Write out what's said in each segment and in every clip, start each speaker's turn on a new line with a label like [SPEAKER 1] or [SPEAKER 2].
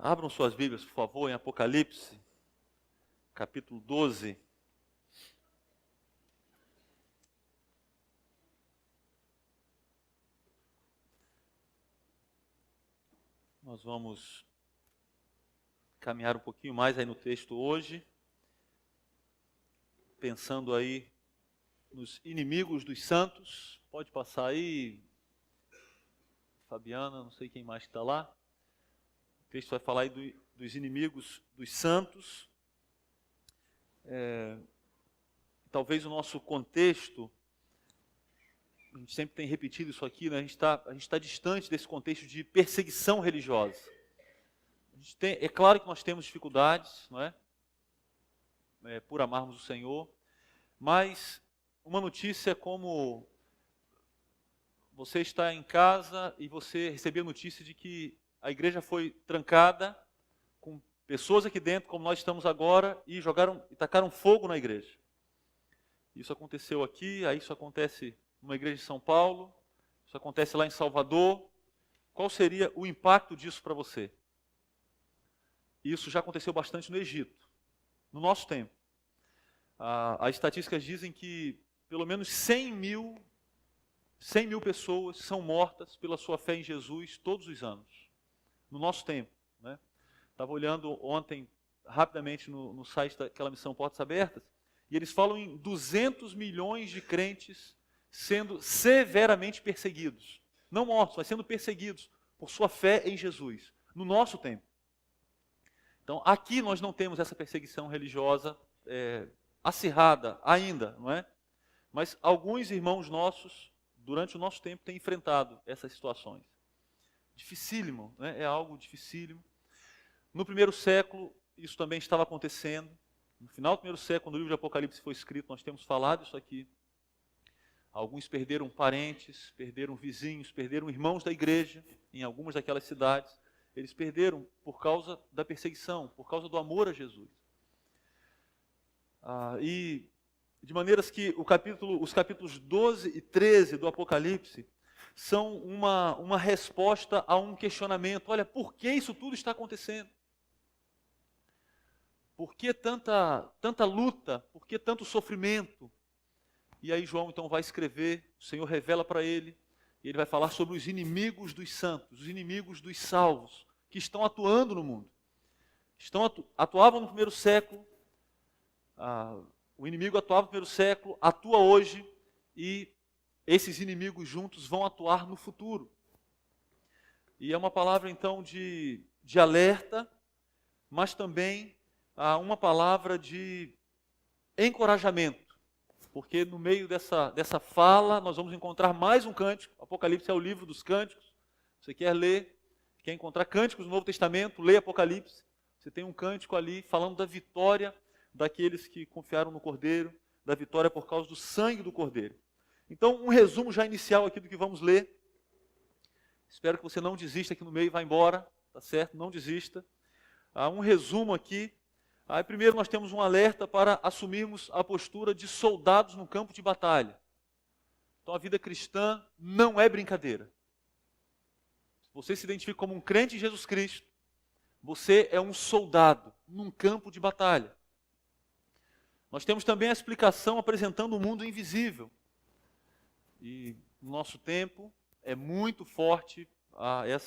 [SPEAKER 1] Abram suas Bíblias, por favor, em Apocalipse, capítulo 12. Nós vamos caminhar um pouquinho mais aí no texto hoje, pensando aí nos inimigos dos santos. Pode passar aí, Fabiana, não sei quem mais está lá. O texto vai falar aí dos inimigos dos santos. Talvez o nosso contexto, a gente sempre tem repetido isso aqui, né? A gente está distante desse contexto de perseguição religiosa. É claro que nós temos dificuldades, não é? Por amarmos o Senhor, mas uma notícia como você está em casa e você recebeu a notícia de que a igreja foi trancada com pessoas aqui dentro, como nós estamos agora, e tacaram fogo na igreja. Isso aconteceu aqui, aí isso acontece numa igreja de São Paulo, isso acontece lá em Salvador. Qual seria o impacto disso para você? Isso já aconteceu bastante no Egito, no nosso tempo. As estatísticas dizem que pelo menos 100 mil pessoas são mortas pela sua fé em Jesus todos os anos, no nosso tempo, né? Estava olhando ontem rapidamente no site daquela missão Portas Abertas, e eles falam em 200 milhões de crentes sendo severamente perseguidos. Não mortos, mas sendo perseguidos por sua fé em Jesus, no nosso tempo. Então, aqui nós não temos essa perseguição religiosa acirrada ainda, não é? Mas alguns irmãos nossos, durante o nosso tempo, têm enfrentado essas situações. Dificílimo, né? É algo dificílimo. No primeiro século, isso também estava acontecendo. No final do primeiro século, quando o livro de Apocalipse foi escrito, nós temos falado isso aqui. Alguns perderam parentes, perderam vizinhos, perderam irmãos da igreja em algumas daquelas cidades. Eles perderam por causa da perseguição, por causa do amor a Jesus. E de maneiras que os capítulos 12 e 13 do Apocalipse são uma resposta a um questionamento. Olha, por que isso tudo está acontecendo? Por que tanta luta? Por que tanto sofrimento? E aí João então vai escrever, o Senhor revela para ele, e ele vai falar sobre os inimigos dos santos, os inimigos dos salvos, que estão atuando no mundo. Atuavam no primeiro século, o inimigo atuava no primeiro século, atua hoje, e esses inimigos juntos vão atuar no futuro. E é uma palavra então de alerta, mas também uma palavra de encorajamento. Porque no meio dessa fala nós vamos encontrar mais um cântico. Apocalipse é o livro dos cânticos. Você quer ler, quer encontrar cânticos no Novo Testamento, lê Apocalipse. Você tem um cântico ali falando da vitória daqueles que confiaram no Cordeiro, da vitória por causa do sangue do Cordeiro. Então, um resumo já inicial aqui do que vamos ler. Espero que você não desista aqui no meio e vá embora, tá certo? Não desista. Um resumo aqui. Primeiro nós temos um alerta para assumirmos a postura de soldados no campo de batalha. Então a vida cristã não é brincadeira. Se você se identifica como um crente em Jesus Cristo, você é um soldado num campo de batalha. Nós temos também a explicação apresentando o mundo invisível. E no nosso tempo é muito forte as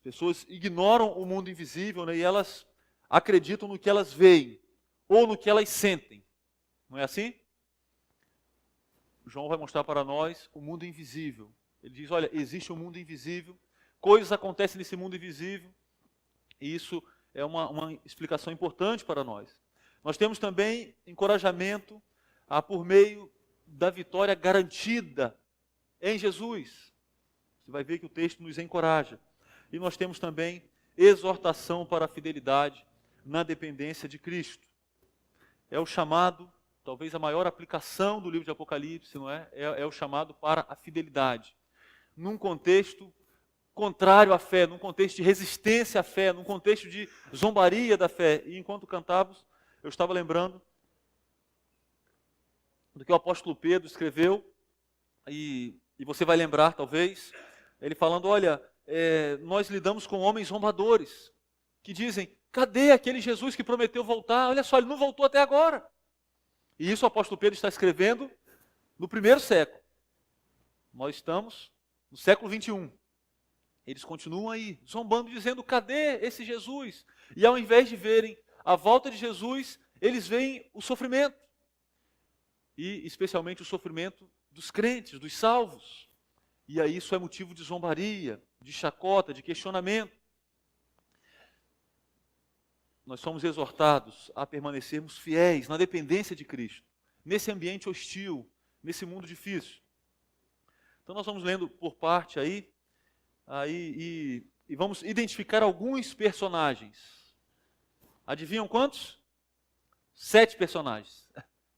[SPEAKER 1] pessoas ignoram o mundo invisível, né, e elas acreditam no que elas veem ou no que elas sentem. Não é assim? João vai mostrar para nós o mundo invisível. Ele diz, olha, existe um mundo invisível, coisas acontecem nesse mundo invisível, e isso é uma explicação importante para nós. Nós temos também encorajamento por meio da vitória garantida em Jesus. Você vai ver que o texto nos encoraja. E nós temos também exortação para a fidelidade na dependência de Cristo. É o chamado, talvez a maior aplicação do livro de Apocalipse, não é? É o chamado para a fidelidade. Num contexto contrário à fé, num contexto de resistência à fé, num contexto de zombaria da fé. E enquanto cantávamos, eu estava lembrando do que o apóstolo Pedro escreveu, e você vai lembrar talvez, ele falando, olha, nós lidamos com homens zombadores, que dizem, cadê aquele Jesus que prometeu voltar? Olha só, ele não voltou até agora. E isso o apóstolo Pedro está escrevendo no primeiro século. Nós estamos no século 21. Eles continuam aí, zombando, dizendo, cadê esse Jesus? E ao invés de verem a volta de Jesus, eles veem o sofrimento. E especialmente o sofrimento dos crentes, dos salvos. E aí isso é motivo de zombaria, de chacota, de questionamento. Nós somos exortados a permanecermos fiéis na dependência de Cristo, nesse ambiente hostil, nesse mundo difícil. Então nós vamos lendo por parte aí e vamos identificar alguns personagens. Adivinham quantos? 7 personagens,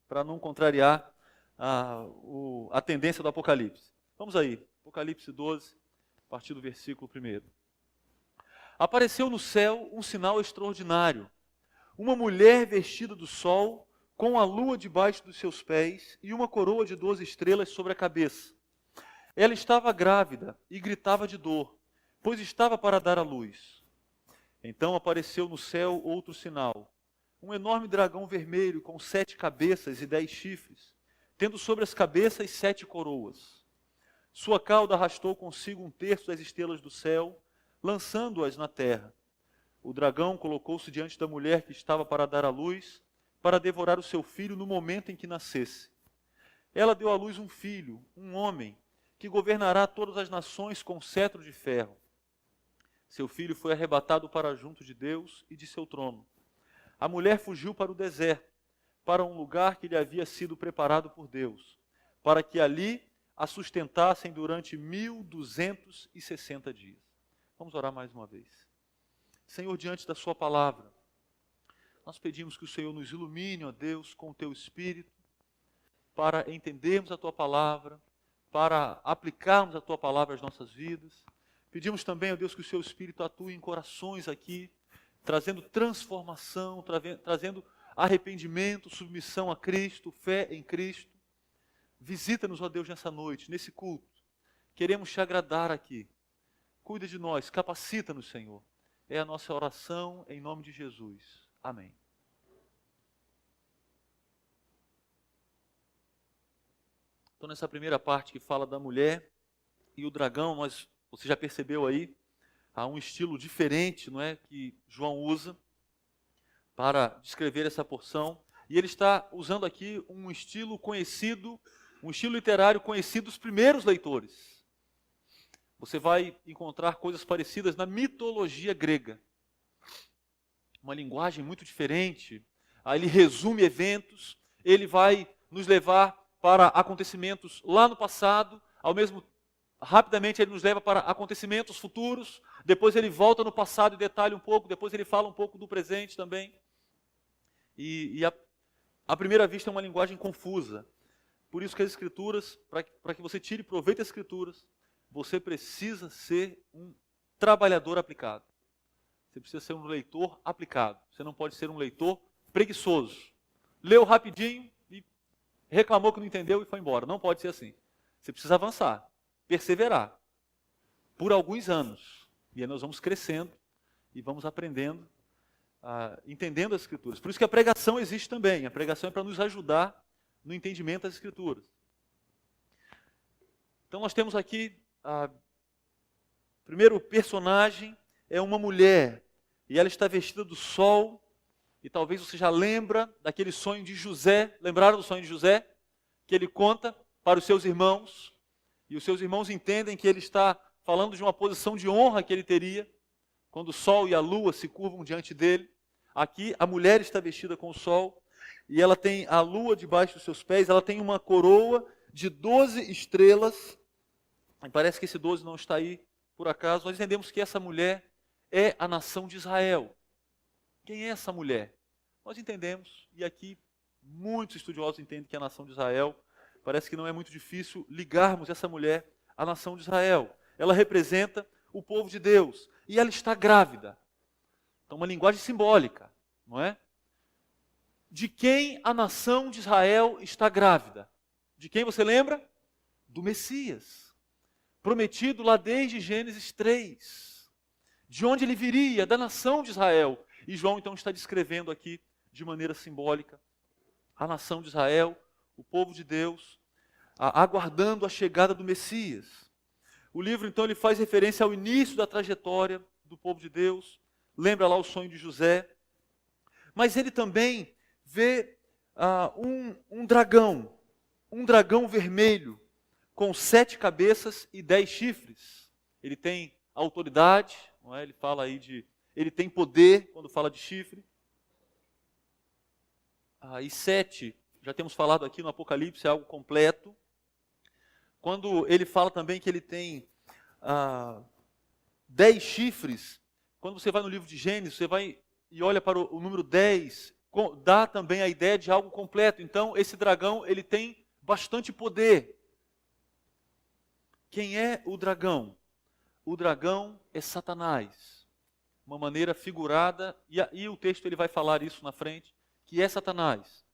[SPEAKER 1] para não contrariar a tendência do Apocalipse. Vamos aí, Apocalipse 12, a partir do versículo 1. Apareceu no céu um sinal extraordinário, uma mulher vestida do sol, com a lua debaixo dos seus pés e uma coroa de 12 estrelas sobre a cabeça. Ela estava grávida e gritava de dor, pois estava para dar à luz. Então apareceu no céu outro sinal, um enorme dragão vermelho com 7 cabeças e 10 chifres, tendo sobre as cabeças 7 coroas. Sua cauda arrastou consigo 1/3 das estrelas do céu, lançando-as na terra. O dragão colocou-se diante da mulher que estava para dar à luz, para devorar o seu filho no momento em que nascesse. Ela deu à luz um filho, um homem, que governará todas as nações com cetro de ferro. Seu filho foi arrebatado para junto de Deus e de seu trono. A mulher fugiu para o deserto, para um lugar que lhe havia sido preparado por Deus, para que ali a sustentassem durante 1260 dias. Vamos orar mais uma vez. Senhor, diante da sua palavra, nós pedimos que o Senhor nos ilumine, ó Deus, com o teu Espírito, para entendermos a tua palavra, para aplicarmos a tua palavra às nossas vidas. Pedimos também, ó Deus, que o seu Espírito atue em corações aqui, trazendo transformação, trazendo arrependimento, submissão a Cristo, fé em Cristo. Visita-nos, ó Deus, nessa noite, nesse culto. Queremos te agradar aqui. Cuida de nós, capacita-nos, Senhor. É a nossa oração em nome de Jesus. Amém. Então, nessa primeira parte que fala da mulher e o dragão, você já percebeu aí, há um estilo diferente, não é, que João usa para descrever essa porção. E ele está usando aqui um estilo conhecido, um estilo literário conhecido dos primeiros leitores. Você vai encontrar coisas parecidas na mitologia grega. Uma linguagem muito diferente. Aí ele resume eventos, ele vai nos levar para acontecimentos lá no passado, rapidamente ele nos leva para acontecimentos futuros, depois ele volta no passado e detalha um pouco, depois ele fala um pouco do presente também. E à primeira vista é uma linguagem confusa. Por isso que as Escrituras, para que você tire proveito das Escrituras, você precisa ser um trabalhador aplicado. Você precisa ser um leitor aplicado. Você não pode ser um leitor preguiçoso. Leu rapidinho e reclamou que não entendeu e foi embora. Não pode ser assim. Você precisa avançar, perseverar, por alguns anos. E aí nós vamos crescendo e vamos aprendendo, entendendo as Escrituras. Por isso que a pregação existe também. A pregação é para nos ajudar no entendimento das Escrituras. Então nós temos aqui, primeiro personagem é uma mulher, e ela está vestida do sol, e talvez você já lembra daquele sonho de José. Lembraram do sonho de José? Que ele conta para os seus irmãos, e os seus irmãos entendem que ele está falando de uma posição de honra que ele teria, quando o sol e a lua se curvam diante dele. Aqui a mulher está vestida com o sol, e ela tem a lua debaixo dos seus pés, ela tem uma coroa de 12 estrelas, e parece que esse 12 não está aí por acaso. Nós entendemos que essa mulher é a nação de Israel. Quem é essa mulher? Nós entendemos, e aqui muitos estudiosos entendem que é a nação de Israel. Parece que não é muito difícil ligarmos essa mulher à nação de Israel. Ela representa o povo de Deus, e ela está grávida. Então, uma linguagem simbólica, não é? De quem a nação de Israel está grávida? De quem você lembra? Do Messias. prometido lá desde Gênesis 3, de onde ele viria, da nação de Israel. E João então está descrevendo aqui, de maneira simbólica, a nação de Israel, o povo de Deus, aguardando a chegada do Messias. O livro então ele faz referência ao início da trajetória do povo de Deus, lembra lá o sonho de José, mas ele também vê um dragão vermelho, com 7 cabeças e 10 chifres. Ele tem autoridade, não é? Ele fala aí ele tem poder quando fala de chifre. E 7, já temos falado aqui no Apocalipse, é algo completo. Quando ele fala também que ele tem 10 chifres, quando você vai no livro de Gênesis, você vai e olha para o número 10, dá também a ideia de algo completo. Então, esse dragão, ele tem bastante poder. Quem é o dragão? O dragão é Satanás. Uma maneira figurada, e o texto ele vai falar isso na frente, que é Satanás.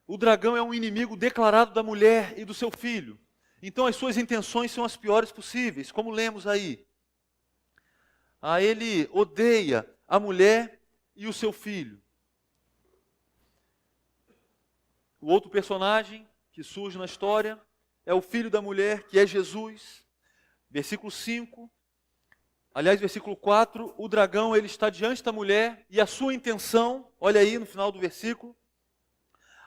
[SPEAKER 1] O dragão é um inimigo declarado da mulher e do seu filho. Então as suas intenções são as piores possíveis, como lemos aí. Ele odeia a mulher e o seu filho. O outro personagem que surge na história é o filho da mulher, que é Jesus. Versículo 5. Aliás, versículo 4, o dragão ele está diante da mulher e a sua intenção, olha aí no final do versículo,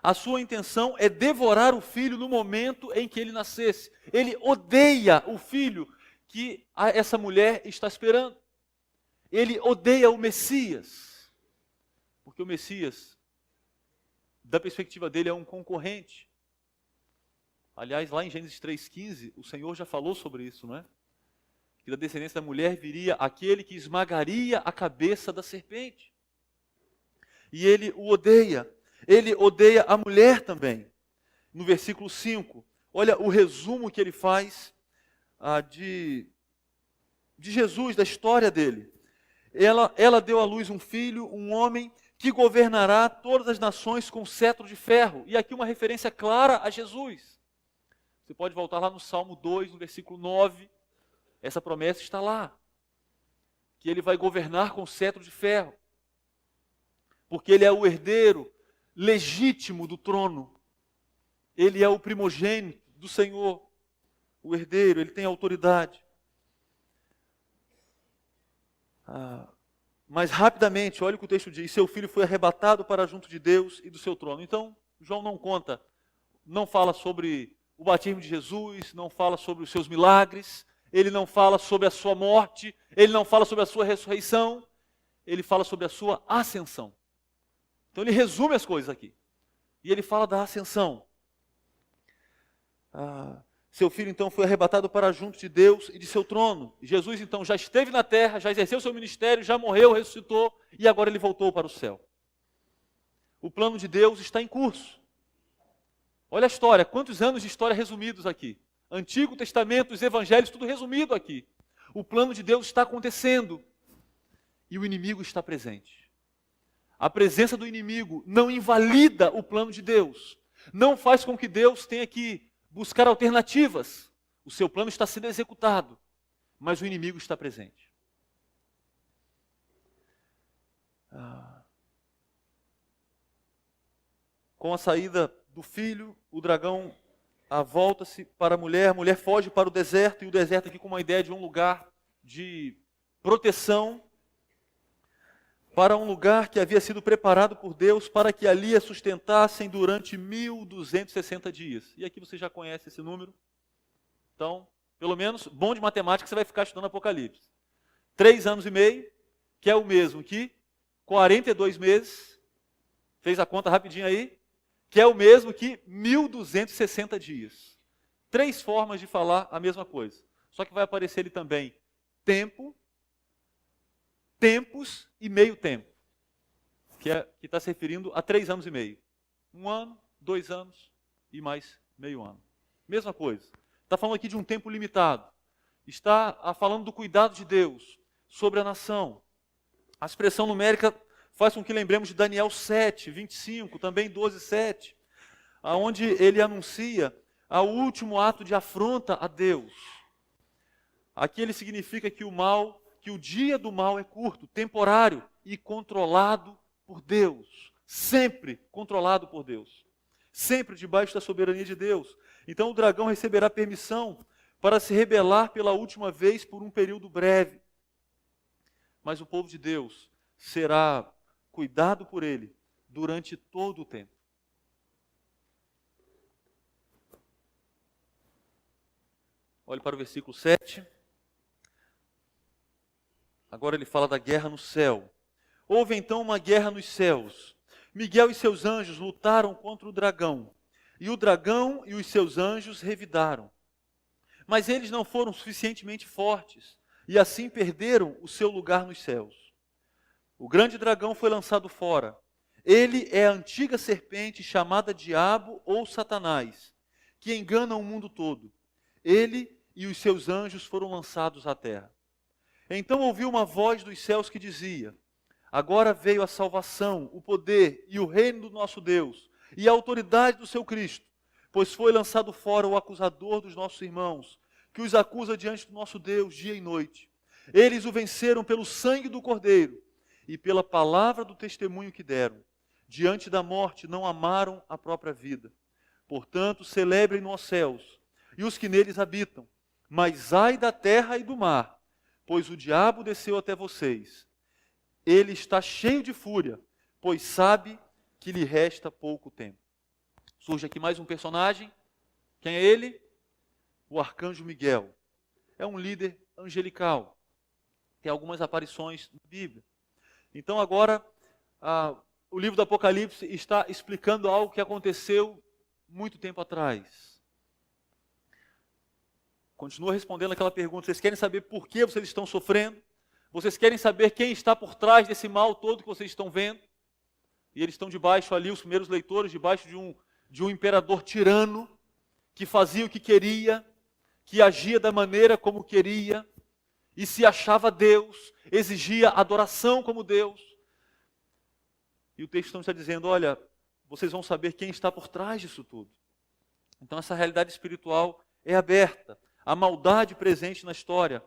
[SPEAKER 1] a sua intenção é devorar o filho no momento em que ele nascesse. Ele odeia o filho que essa mulher está esperando. Ele odeia o Messias, porque o Messias, da perspectiva dele, é um concorrente. Aliás, lá em Gênesis 3,15, o Senhor já falou sobre isso, não é? Que da descendência da mulher viria aquele que esmagaria a cabeça da serpente. E ele o odeia. Ele odeia a mulher também. No versículo 5, olha o resumo que ele faz de Jesus, da história dele. Ela deu à luz um filho, um homem, que governará todas as nações com cetro de ferro. E aqui uma referência clara a Jesus. Você pode voltar lá no Salmo 2, no versículo 9. Essa promessa está lá. Que ele vai governar com cetro de ferro. Porque ele é o herdeiro legítimo do trono. Ele é o primogênito do Senhor. O herdeiro, ele tem autoridade. Mas rapidamente, olha o que o texto diz: seu filho foi arrebatado para junto de Deus e do seu trono. Então, João não conta, não fala sobre o batismo de Jesus, não fala sobre os seus milagres, ele não fala sobre a sua morte, ele não fala sobre a sua ressurreição, ele fala sobre a sua ascensão. Então ele resume as coisas aqui. E ele fala da ascensão. Seu filho então foi arrebatado para junto de Deus e de seu trono. Jesus então já esteve na terra, já exerceu seu ministério, já morreu, ressuscitou e agora ele voltou para o céu. O plano de Deus está em curso. Olha a história, quantos anos de história resumidos aqui. Antigo Testamento, os Evangelhos, tudo resumido aqui. O plano de Deus está acontecendo e o inimigo está presente. A presença do inimigo não invalida o plano de Deus. Não faz com que Deus tenha que buscar alternativas. O seu plano está sendo executado, mas o inimigo está presente. Com a saída do filho, o dragão volta-se para a mulher foge para o deserto, e o deserto aqui com uma ideia de um lugar de proteção, para um lugar que havia sido preparado por Deus para que ali a sustentassem durante 1260 dias. E aqui você já conhece esse número. Então, pelo menos, bom de matemática, você vai ficar estudando Apocalipse. 3 anos e meio, que é o mesmo que 42 meses, fez a conta rapidinho aí, que é o mesmo que 1260 dias. 3 formas de falar a mesma coisa. Só que vai aparecer ali também tempo, tempos e meio tempo, que está se referindo a 3 anos e meio. 1 ano, 2 anos e mais meio ano. Mesma coisa. Está falando aqui de um tempo limitado. Está falando do cuidado de Deus sobre a nação. A expressão numérica faz com que lembremos de Daniel 7, 25, também 12, 7, onde ele anuncia ao último ato de afronta a Deus. Aqui ele significa que o dia do mal é curto, temporário e controlado por Deus. Sempre controlado por Deus. Sempre debaixo da soberania de Deus. Então o dragão receberá permissão para se rebelar pela última vez por um período breve. Mas o povo de Deus será cuidado por ele durante todo o tempo. Olhe para o versículo 7. Agora ele fala da guerra no céu. Houve então uma guerra nos céus. Miguel e seus anjos lutaram contra o dragão. E o dragão e os seus anjos revidaram. Mas eles não foram suficientemente fortes. E assim perderam o seu lugar nos céus. O grande dragão foi lançado fora. Ele é a antiga serpente chamada Diabo ou Satanás, que engana o mundo todo. Ele e os seus anjos foram lançados à terra. Então ouvi uma voz dos céus que dizia: agora veio a salvação, o poder e o reino do nosso Deus, e a autoridade do seu Cristo, pois foi lançado fora o acusador dos nossos irmãos, que os acusa diante do nosso Deus dia e noite. Eles o venceram pelo sangue do Cordeiro e pela palavra do testemunho que deram. Diante da morte não amaram a própria vida. Portanto, celebrem nos céus e os que neles habitam. Mas ai da terra e do mar, pois o diabo desceu até vocês. Ele está cheio de fúria, pois sabe que lhe resta pouco tempo. Surge aqui mais um personagem. Quem é ele? O arcanjo Miguel. É um líder angelical. Tem algumas aparições na Bíblia. Então agora, o livro do Apocalipse está explicando algo que aconteceu muito tempo atrás. Continua respondendo aquela pergunta: vocês querem saber por que vocês estão sofrendo? Vocês querem saber quem está por trás desse mal todo que vocês estão vendo? E eles estão debaixo ali, os primeiros leitores, debaixo de um imperador tirano, que fazia o que queria, que agia da maneira como queria, e se achava Deus, exigia adoração como Deus. E o texto está dizendo: olha, vocês vão saber quem está por trás disso tudo. Então essa realidade espiritual é aberta. A maldade presente na história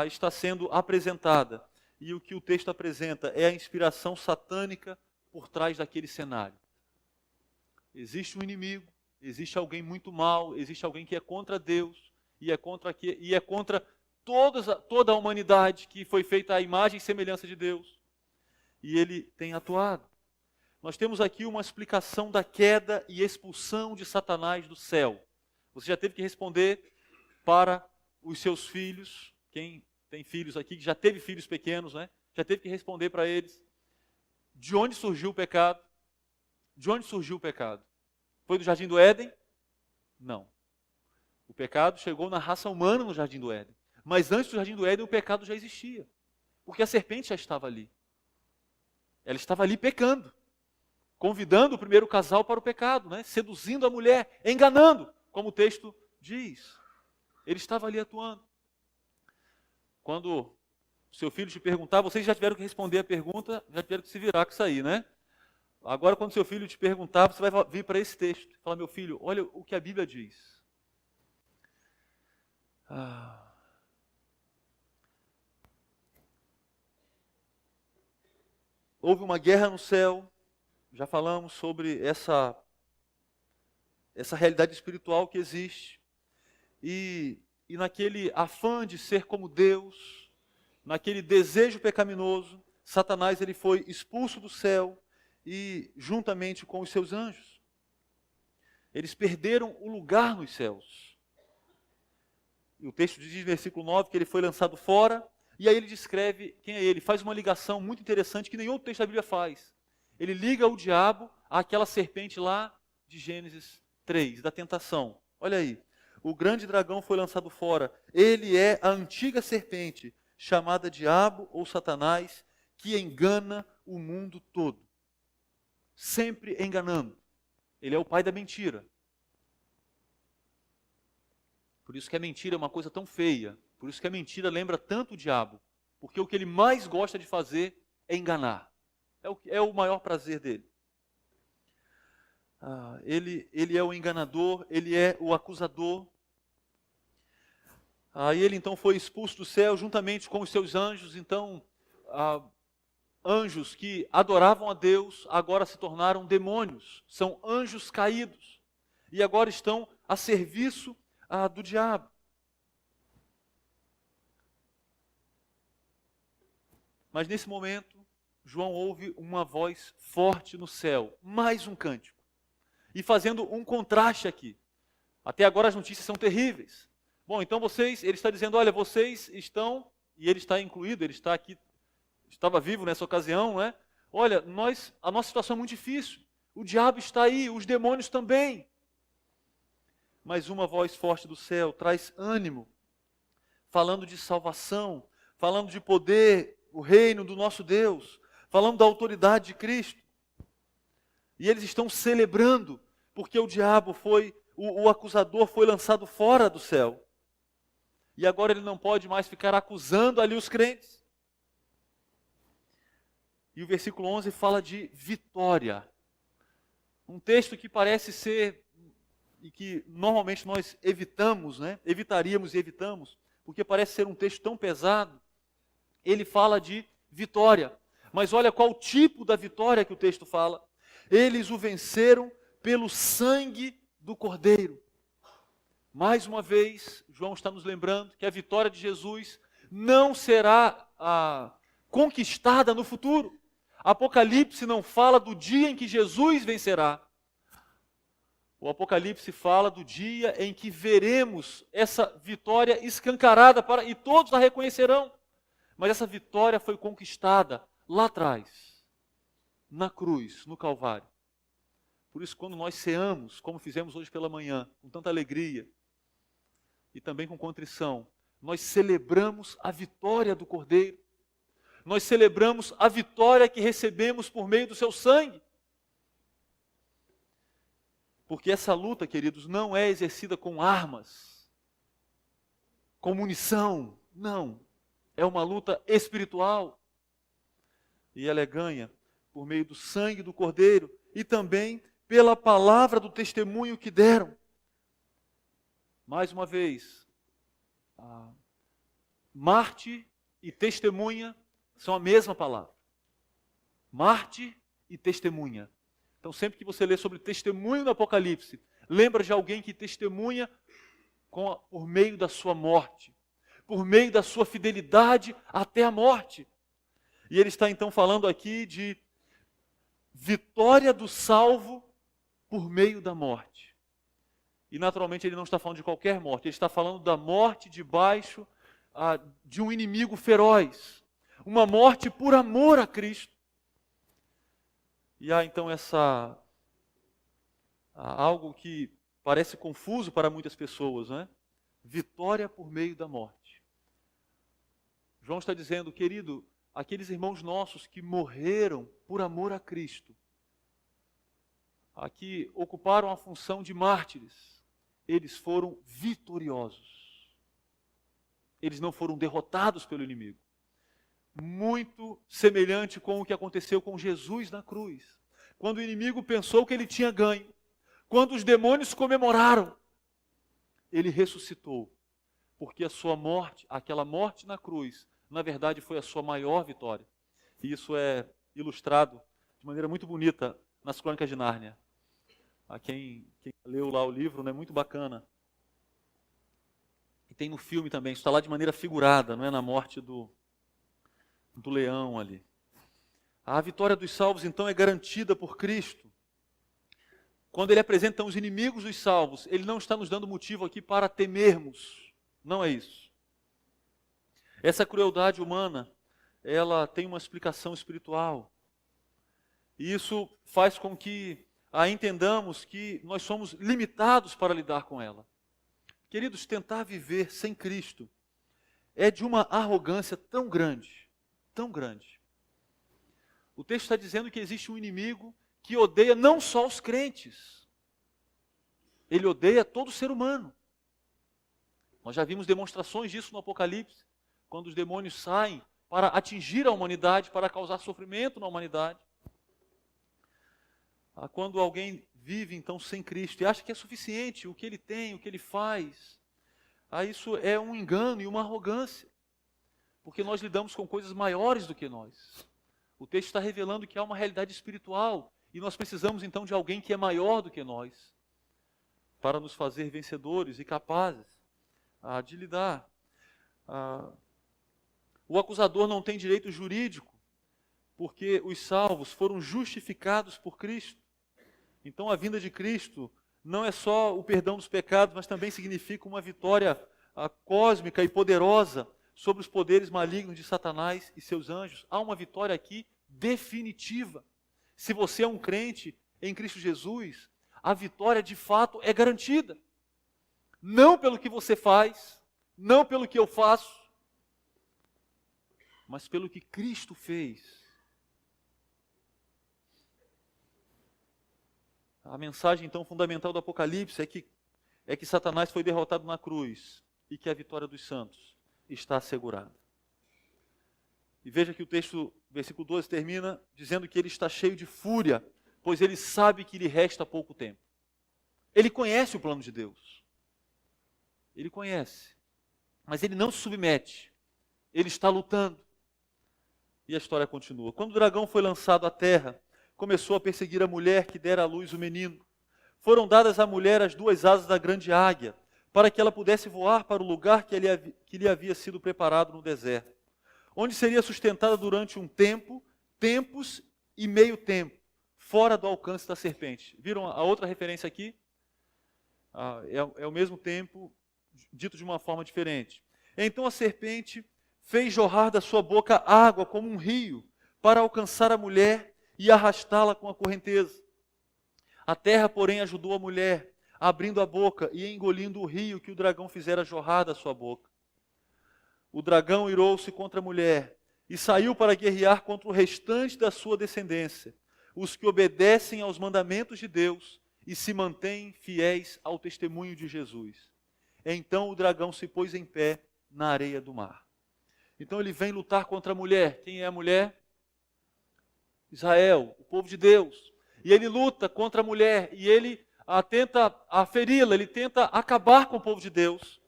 [SPEAKER 1] está sendo apresentada. E o que o texto apresenta é a inspiração satânica por trás daquele cenário. Existe um inimigo, existe alguém muito mau, existe alguém que é contra Deus, e é contra toda a humanidade que foi feita à imagem e semelhança de Deus. E ele tem atuado. Nós temos aqui uma explicação da queda e expulsão de Satanás do céu. Você já teve que responder para os seus filhos, quem tem filhos aqui, que já teve filhos pequenos, né? Já teve que responder para eles. De onde surgiu o pecado? De onde surgiu o pecado? Foi do Jardim do Éden? Não. O pecado chegou na raça humana no Jardim do Éden. Mas antes do Jardim do Éden o pecado já existia. Porque a serpente já estava ali. Ela estava ali pecando. Convidando o primeiro casal para o pecado, né? Seduzindo a mulher, enganando, como o texto diz. Ele estava ali atuando. Quando seu filho te perguntar, vocês já tiveram que responder a pergunta, já tiveram que se virar com isso aí, né? Agora, quando seu filho te perguntar, você vai vir para esse texto. Falar: meu filho, olha o que a Bíblia diz. Houve uma guerra no céu. Já falamos sobre essa realidade espiritual que existe. E naquele afã de ser como Deus, naquele desejo pecaminoso, Satanás ele foi expulso do céu e juntamente com os seus anjos. Eles perderam o lugar nos céus. E o texto diz no versículo 9 que ele foi lançado fora, e aí ele descreve quem é ele. Faz uma ligação muito interessante que nenhum outro texto da Bíblia faz. Ele liga o diabo àquela serpente lá de Gênesis 3, da tentação. Olha aí. O grande dragão foi lançado fora. Ele é a antiga serpente, chamada Diabo ou Satanás, que engana o mundo todo. Sempre enganando. Ele é o pai da mentira. Por isso que a mentira é uma coisa tão feia. Por isso que a mentira lembra tanto o diabo. Porque o que ele mais gosta de fazer é enganar. É o maior prazer dele. Ele é o enganador, ele é o acusador. E ele então foi expulso do céu juntamente com os seus anjos. Então, anjos que adoravam a Deus agora se tornaram demônios, são anjos caídos e agora estão a serviço do diabo. Mas nesse momento, João ouve uma voz forte no céu, mais um cântico, e fazendo um contraste aqui. Até agora as notícias são terríveis. Bom, então ele está dizendo, olha, vocês estão, e ele está incluído, ele está aqui, estava vivo nessa ocasião, não é? Olha, a nossa situação é muito difícil, o diabo está aí, os demônios também. Mas uma voz forte do céu traz ânimo, falando de salvação, falando de poder, o reino do nosso Deus, falando da autoridade de Cristo. E eles estão celebrando, porque o diabo o acusador foi lançado fora do céu. E agora ele não pode mais ficar acusando ali os crentes. E o versículo 11 fala de vitória. Um texto que parece ser, e que normalmente nós evitamos, né? Evitaríamos e evitamos, porque parece ser um texto tão pesado. Ele fala de vitória. Mas olha qual o tipo da vitória que o texto fala. Eles o venceram pelo sangue do Cordeiro. Mais uma vez, João está nos lembrando que a vitória de Jesus não será conquistada no futuro. Apocalipse não fala do dia em que Jesus vencerá. O Apocalipse fala do dia em que veremos essa vitória escancarada e todos a reconhecerão. Mas essa vitória foi conquistada lá atrás, na cruz, no Calvário. Por isso, quando nós ceamos, como fizemos hoje pela manhã, com tanta alegria e também com contrição, nós celebramos a vitória do Cordeiro. Nós celebramos a vitória que recebemos por meio do seu sangue. Porque essa luta, queridos, não é exercida com armas, com munição, não. É uma luta espiritual. E ela é ganha por meio do sangue do Cordeiro e também pela palavra do testemunho que deram. Mais uma vez, Marte e testemunha são a mesma palavra. Marte e testemunha. Então, sempre que você lê sobre testemunho no Apocalipse, lembra de alguém que testemunha por meio da sua morte, por meio da sua fidelidade até a morte. E ele está então falando aqui de vitória do salvo por meio da morte. E naturalmente ele não está falando de qualquer morte, ele está falando da morte debaixo de um inimigo feroz. Uma morte por amor a Cristo. E há então algo que parece confuso para muitas pessoas, né? Vitória por meio da morte. João está dizendo, querido, aqueles irmãos nossos que morreram por amor a Cristo, que ocuparam a função de mártires, eles foram vitoriosos. Eles não foram derrotados pelo inimigo. Muito semelhante com o que aconteceu com Jesus na cruz. Quando o inimigo pensou que ele tinha ganho, quando os demônios comemoraram, ele ressuscitou. Porque a sua morte, aquela morte na cruz, na verdade foi a sua maior vitória. E isso é ilustrado de maneira muito bonita nas Crônicas de Nárnia. Quem leu lá o livro, é muito bacana. E tem no filme também, isso está lá de maneira figurada, não é, na morte do leão ali. A vitória dos salvos, então, é garantida por Cristo. Quando ele apresenta os inimigos dos salvos, ele não está nos dando motivo aqui para temermos. Não é isso. Essa crueldade humana, ela tem uma explicação espiritual. E isso faz com que entendamos que nós somos limitados para lidar com ela. Queridos, tentar viver sem Cristo é de uma arrogância tão grande, tão grande. O texto está dizendo que existe um inimigo que odeia não só os crentes, ele odeia todo ser humano. Nós já vimos demonstrações disso no Apocalipse, quando os demônios saem para atingir a humanidade, para causar sofrimento na humanidade. Quando alguém vive então sem Cristo e acha que é suficiente o que ele tem, o que ele faz, isso é um engano e uma arrogância, porque nós lidamos com coisas maiores do que nós. O texto está revelando que há uma realidade espiritual e nós precisamos então de alguém que é maior do que nós, para nos fazer vencedores e capazes de lidar. O acusador não tem direito jurídico, porque os salvos foram justificados por Cristo. Então a vinda de Cristo não é só o perdão dos pecados, mas também significa uma vitória cósmica e poderosa sobre os poderes malignos de Satanás e seus anjos. Há uma vitória aqui definitiva. Se você é um crente em Cristo Jesus, a vitória de fato é garantida. Não pelo que você faz, não pelo que eu faço, mas pelo que Cristo fez. A mensagem então fundamental do Apocalipse é que Satanás foi derrotado na cruz e que a vitória dos santos está assegurada. E veja que o texto, versículo 12, termina dizendo que ele está cheio de fúria, pois ele sabe que lhe resta pouco tempo. Ele conhece o plano de Deus. Ele conhece. Mas ele não se submete. Ele está lutando. E a história continua. Quando o dragão foi lançado à terra, começou a perseguir a mulher que dera à luz o menino. Foram dadas à mulher as 2 asas da grande águia, para que ela pudesse voar para o lugar que lhe havia sido preparado no deserto, onde seria sustentada durante um tempo, tempos e meio tempo, fora do alcance da serpente. Viram a outra referência aqui? É o mesmo tempo, dito de uma forma diferente. Então a serpente fez jorrar da sua boca água como um rio, para alcançar a mulher e arrastá-la com a correnteza. A terra, porém, ajudou a mulher, abrindo a boca e engolindo o rio que o dragão fizera jorrar da sua boca. O dragão irou-se contra a mulher e saiu para guerrear contra o restante da sua descendência, os que obedecem aos mandamentos de Deus e se mantêm fiéis ao testemunho de Jesus. Então o dragão se pôs em pé na areia do mar. Então ele vem lutar contra a mulher. Quem é a mulher? Israel, o povo de Deus. E ele luta contra a mulher e ele tenta feri-la, ele tenta acabar com o povo de Deus.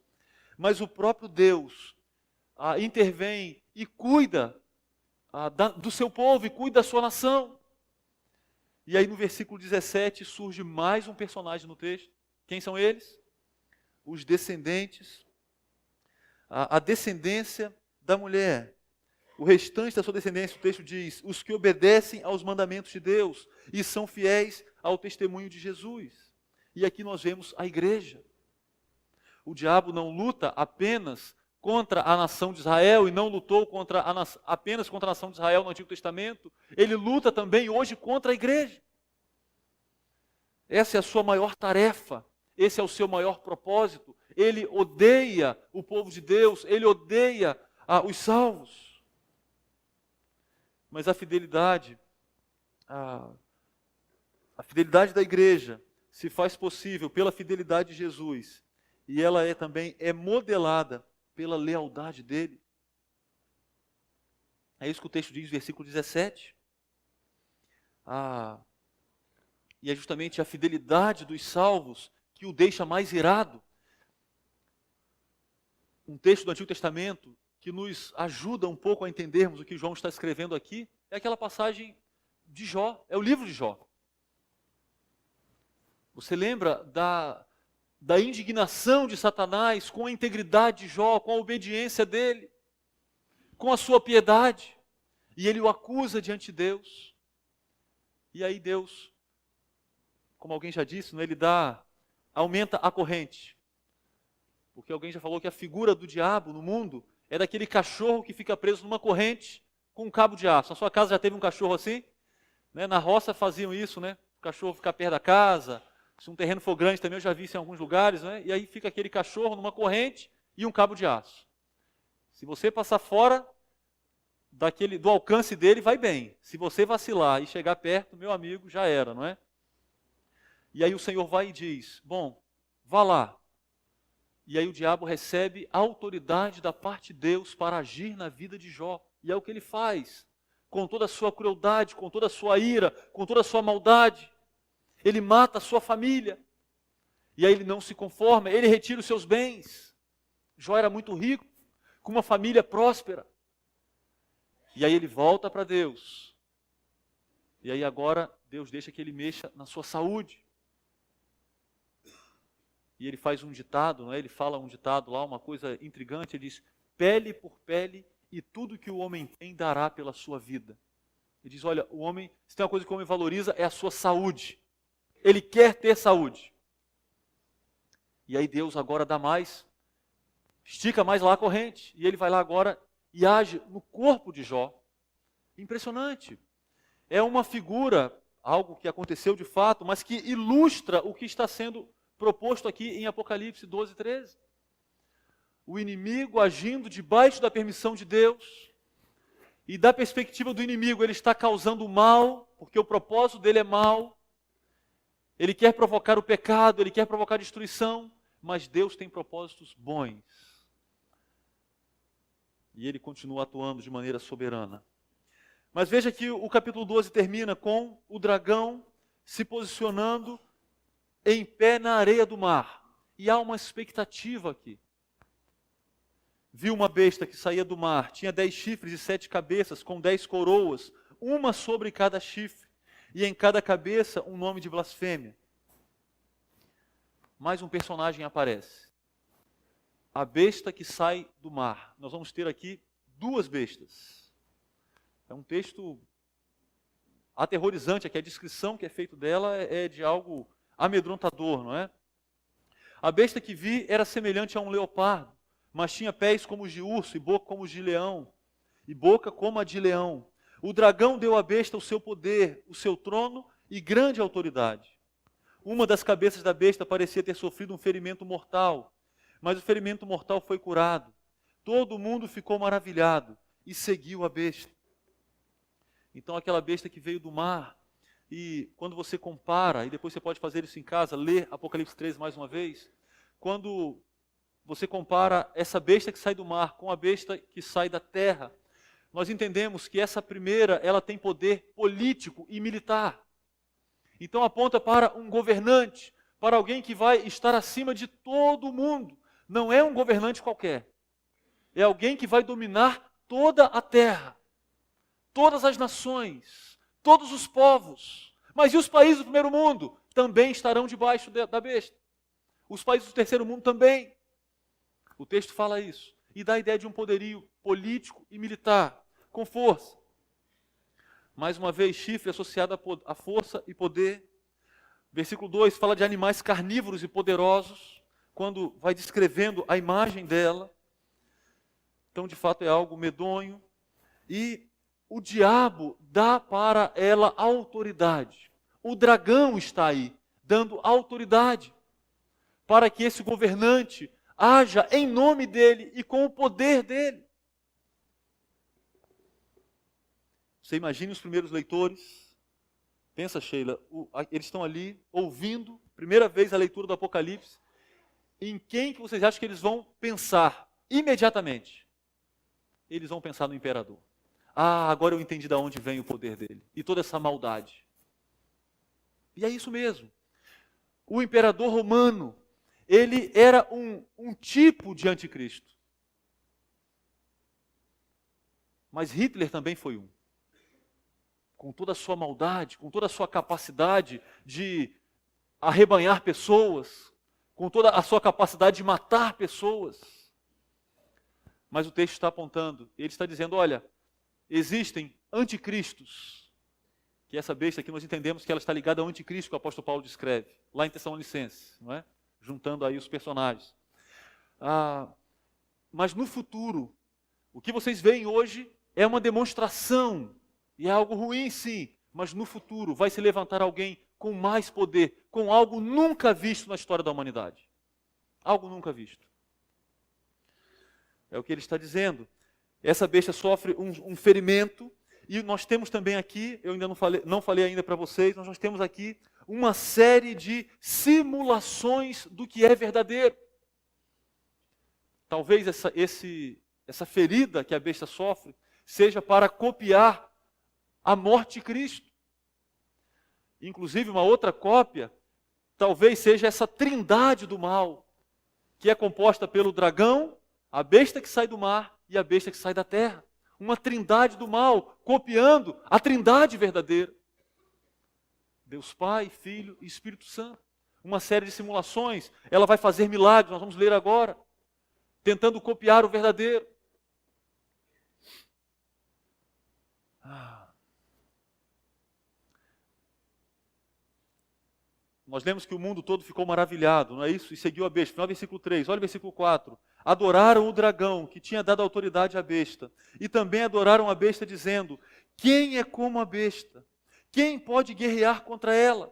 [SPEAKER 1] Mas o próprio Deus intervém e cuida do seu povo e cuida da sua nação. E aí no versículo 17 surge mais um personagem no texto. Quem são eles? Os descendentes, a descendência da mulher. O restante da sua descendência, o texto diz, os que obedecem aos mandamentos de Deus e são fiéis ao testemunho de Jesus. E aqui nós vemos a igreja. O diabo não luta apenas contra a nação de Israel e não lutou apenas contra a nação de Israel no Antigo Testamento. Ele luta também hoje contra a igreja. Essa é a sua maior tarefa, esse é o seu maior propósito. Ele odeia o povo de Deus, ele odeia os salvos. Mas a fidelidade da igreja se faz possível pela fidelidade de Jesus. E ela também é modelada pela lealdade dele. É isso que o texto diz, versículo 17. E é justamente a fidelidade dos salvos que o deixa mais irado. Um texto do Antigo Testamento que nos ajuda um pouco a entendermos o que João está escrevendo aqui, é aquela passagem de Jó, é o livro de Jó. Você lembra da indignação de Satanás com a integridade de Jó, com a obediência dele, com a sua piedade, e ele o acusa diante de Deus. E aí Deus, como alguém já disse, ele aumenta a corrente. Porque alguém já falou que a figura do diabo no mundo é daquele cachorro que fica preso numa corrente com um cabo de aço. Na sua casa já teve um cachorro assim? Né? Na roça faziam isso, né? O cachorro ficar perto da casa. Se um terreno for grande também, eu já vi isso em alguns lugares, né? E aí fica aquele cachorro numa corrente e um cabo de aço. Se você passar fora do alcance dele, vai bem. Se você vacilar e chegar perto, meu amigo, já era, não é? E aí o Senhor vai e diz, bom, vá lá. E aí o diabo recebe a autoridade da parte de Deus para agir na vida de Jó. E é o que ele faz, com toda a sua crueldade, com toda a sua ira, com toda a sua maldade. ele mata a sua família. E aí ele não se conforma, ele retira os seus bens. Jó era muito rico, com uma família próspera. E aí ele volta para Deus. E aí agora Deus deixa que ele mexa na sua saúde. E ele faz um ditado, não é? Ele fala um ditado lá, uma coisa intrigante, ele diz, pele por pele e tudo que o homem tem dará pela sua vida. Ele diz, olha, o homem, se tem uma coisa que o homem valoriza é a sua saúde. Ele quer ter saúde. E aí Deus agora dá mais, estica mais lá a corrente. E ele vai lá agora e age no corpo de Jó. Impressionante. É uma figura, algo que aconteceu de fato, mas que ilustra o que está sendo proposto aqui em Apocalipse 12, 13. O inimigo agindo debaixo da permissão de Deus. E da perspectiva do inimigo, ele está causando mal, porque o propósito dele é mal. Ele quer provocar o pecado, ele quer provocar a destruição, mas Deus tem propósitos bons. E ele continua atuando de maneira soberana. Mas veja que o capítulo 12 termina com o dragão se posicionando em pé na areia do mar. E há uma expectativa aqui. Viu uma besta que saía do mar, tinha 10 chifres e 7 cabeças, com 10 coroas, uma sobre cada chifre, e em cada cabeça um nome de blasfêmia. Mais um personagem aparece. A besta que sai do mar. Nós vamos ter aqui 2 bestas. É um texto aterrorizante aqui, a descrição que é feita dela é de algo amedrontador, não é? A besta que vi era semelhante a um leopardo, mas tinha pés como os de urso e boca como os de leão, e boca como a de leão. O dragão deu à besta o seu poder, o seu trono e grande autoridade. Uma das cabeças da besta parecia ter sofrido um ferimento mortal, mas o ferimento mortal foi curado. Todo mundo ficou maravilhado e seguiu a besta. Então aquela besta que veio do mar, e quando você compara, e depois você pode fazer isso em casa, ler Apocalipse 13 mais uma vez, quando você compara essa besta que sai do mar com a besta que sai da terra, nós entendemos que essa primeira, ela tem poder político e militar. Então aponta para um governante, para alguém que vai estar acima de todo mundo. Não é um governante qualquer. É alguém que vai dominar toda a terra, todas as nações, todos os povos. Mas e os países do primeiro mundo? Também estarão debaixo da besta. Os países do terceiro mundo também. O texto fala isso. E dá a ideia de um poderio político e militar, com força. Mais uma vez, chifre associado a força e poder. Versículo 2 fala de animais carnívoros e poderosos, quando vai descrevendo a imagem dela. Então, de fato, é algo medonho. E o diabo dá para ela autoridade. O dragão está aí, dando autoridade para que esse governante haja em nome dele e com o poder dele. Você imagine os primeiros leitores. Pensa, Sheila, eles estão ali ouvindo, primeira vez a leitura do Apocalipse. Em quem que vocês acham que eles vão pensar imediatamente? Eles vão pensar no imperador. Ah, agora eu entendi de onde vem o poder dele. E toda essa maldade. E é isso mesmo. O imperador romano, ele era um tipo de anticristo. Mas Hitler também foi um. Com toda a sua maldade, com toda a sua capacidade de arrebanhar pessoas, com toda a sua capacidade de matar pessoas. Mas o texto está apontando, ele está dizendo, olha, existem anticristos, que essa besta aqui nós entendemos que ela está ligada ao anticristo que o apóstolo Paulo descreve, lá em Tessalonicenses, não é? Juntando aí os personagens. Mas no futuro, o que vocês veem hoje é uma demonstração, e é algo ruim sim, mas no futuro vai se levantar alguém com mais poder, com algo nunca visto na história da humanidade. Algo nunca visto. É o que ele está dizendo. Essa besta sofre um ferimento, e nós temos também aqui, eu ainda não falei ainda para vocês, nós temos aqui uma série de simulações do que é verdadeiro. Talvez essa ferida que a besta sofre seja para copiar a morte de Cristo. Inclusive, uma outra cópia, talvez seja essa trindade do mal, que é composta pelo dragão, a besta que sai do mar e a besta que sai da terra. Uma trindade do mal, copiando a trindade verdadeira. Deus Pai, Filho e Espírito Santo. Uma série de simulações, ela vai fazer milagres, nós vamos ler agora, tentando copiar o verdadeiro. Nós lemos que o mundo todo ficou maravilhado, não é isso? E seguiu a besta. Final versículo 3, olha o versículo 4. Adoraram o dragão, que tinha dado autoridade à besta. E também adoraram a besta, dizendo: quem é como a besta? Quem pode guerrear contra ela?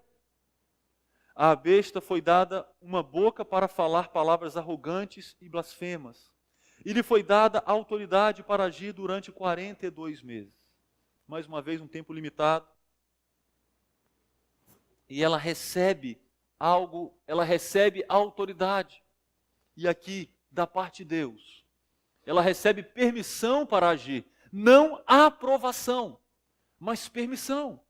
[SPEAKER 1] À besta foi dada uma boca para falar palavras arrogantes e blasfemas. E lhe foi dada autoridade para agir durante 42 meses. Mais uma vez, um tempo limitado. E ela recebe algo, ela recebe autoridade. E aqui, da parte de Deus, ela recebe permissão para agir. Não aprovação, mas permissão.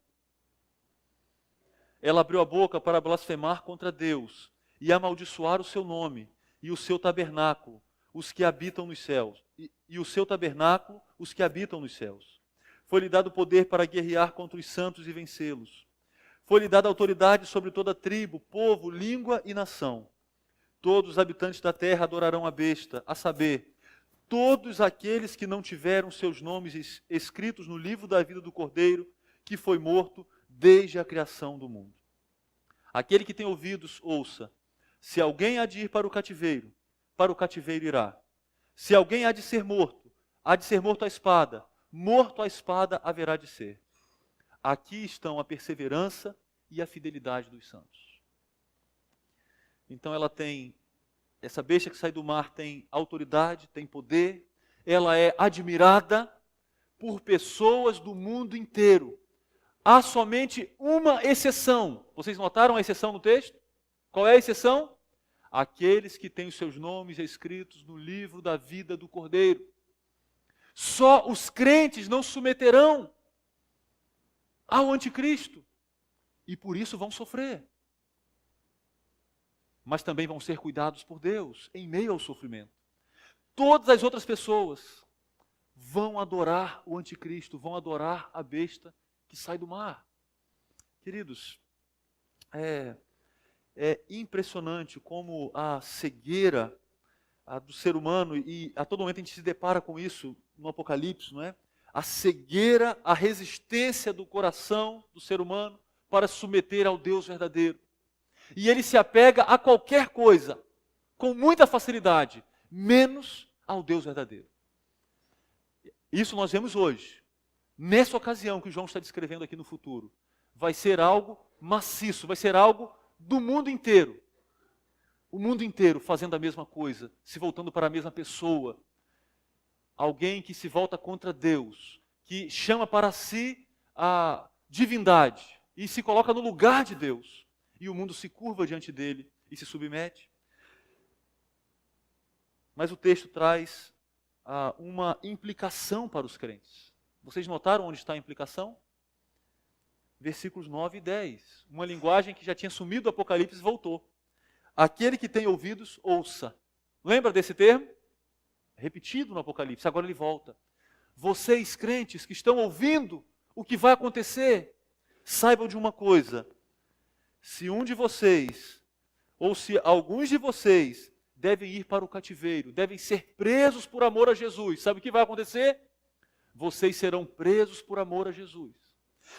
[SPEAKER 1] Ela abriu a boca para blasfemar contra Deus e amaldiçoar o seu nome e o seu tabernáculo, os que habitam nos céus. E o seu tabernáculo, os que habitam nos céus. Foi-lhe dado poder para guerrear contra os santos e vencê-los. Foi-lhe dada autoridade sobre toda tribo, povo, língua e nação. Todos os habitantes da terra adorarão a besta, a saber, todos aqueles que não tiveram seus nomes escritos no livro da vida do Cordeiro, que foi morto desde a criação do mundo. Aquele que tem ouvidos, ouça. Se alguém há de ir para o cativeiro irá. Se alguém há de ser morto à espada, morto à espada haverá de ser. Aqui estão a perseverança e a fidelidade dos santos. Então ela tem, essa besta que sai do mar tem autoridade, tem poder, ela é admirada por pessoas do mundo inteiro. Há somente uma exceção. Vocês notaram a exceção no texto? Qual é a exceção? Aqueles que têm os seus nomes escritos no livro da vida do Cordeiro. Só os crentes não se submeterão ao anticristo. E por isso vão sofrer. Mas também vão ser cuidados por Deus em meio ao sofrimento. Todas as outras pessoas vão adorar o anticristo, vão adorar a besta que sai do mar. Queridos, é impressionante como a cegueira do ser humano, e a todo momento a gente se depara com isso no Apocalipse, não é? A cegueira, a resistência do coração do ser humano para se submeter ao Deus verdadeiro. E ele se apega a qualquer coisa, com muita facilidade, menos ao Deus verdadeiro. Isso nós vemos hoje. Nessa ocasião que João está descrevendo aqui no futuro, vai ser algo maciço, vai ser algo do mundo inteiro. O mundo inteiro fazendo a mesma coisa, se voltando para a mesma pessoa. Alguém que se volta contra Deus, que chama para si a divindade e se coloca no lugar de Deus. E o mundo se curva diante dele e se submete. Mas o texto traz uma implicação para os crentes. Vocês notaram onde está a implicação? Versículos 9 e 10. Uma linguagem que já tinha sumido do Apocalipse e voltou. Aquele que tem ouvidos, ouça. Lembra desse termo? Repetido no Apocalipse, agora ele volta. Vocês, crentes, que estão ouvindo o que vai acontecer, saibam de uma coisa. Se um de vocês, ou se alguns de vocês, devem ir para o cativeiro, devem ser presos por amor a Jesus, sabe o que vai acontecer? Vocês serão presos por amor a Jesus.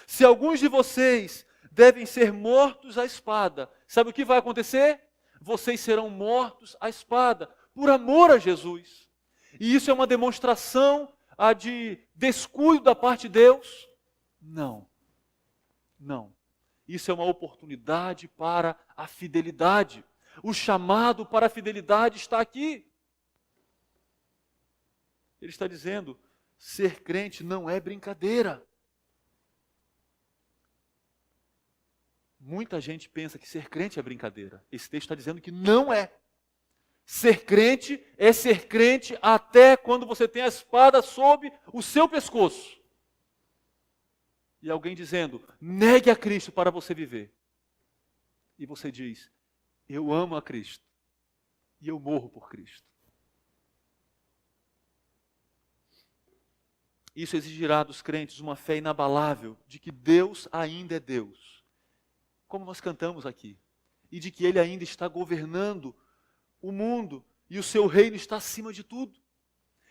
[SPEAKER 1] Se alguns de vocês devem ser mortos à espada, sabe o que vai acontecer? Vocês serão mortos à espada, por amor a Jesus. E isso é uma demonstração de descuido da parte de Deus? Não. Não. Isso é uma oportunidade para a fidelidade. O chamado para a fidelidade está aqui. Ele está dizendo, ser crente não é brincadeira. Muita gente pensa que ser crente é brincadeira. Esse texto está dizendo que não é. Ser crente é ser crente até quando você tem a espada sob o seu pescoço. e alguém dizendo, negue a Cristo para você viver. E você diz, eu amo a Cristo e eu morro por Cristo. Isso exigirá dos crentes uma fé inabalável de que Deus ainda é Deus, como nós cantamos aqui, e de que Ele ainda está governando o mundo e o seu reino está acima de tudo.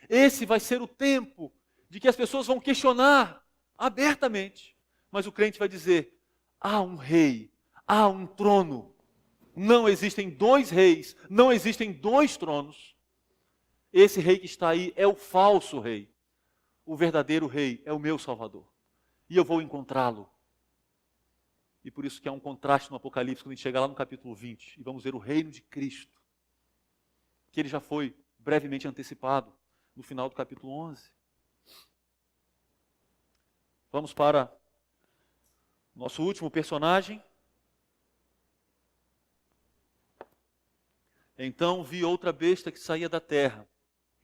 [SPEAKER 1] Esse vai ser o tempo de que as pessoas vão questionar abertamente, mas o crente vai dizer, há um rei, há um trono, não existem dois reis, não existem dois tronos. Esse rei que está aí é o falso rei. O verdadeiro rei é o meu Salvador. E eu vou encontrá-lo. E por isso que há um contraste no Apocalipse, quando a gente chegar lá no capítulo 20, e vamos ver o reino de Cristo, que ele já foi brevemente antecipado no final do capítulo 11. Vamos para o nosso último personagem. Então vi outra besta que saía da terra,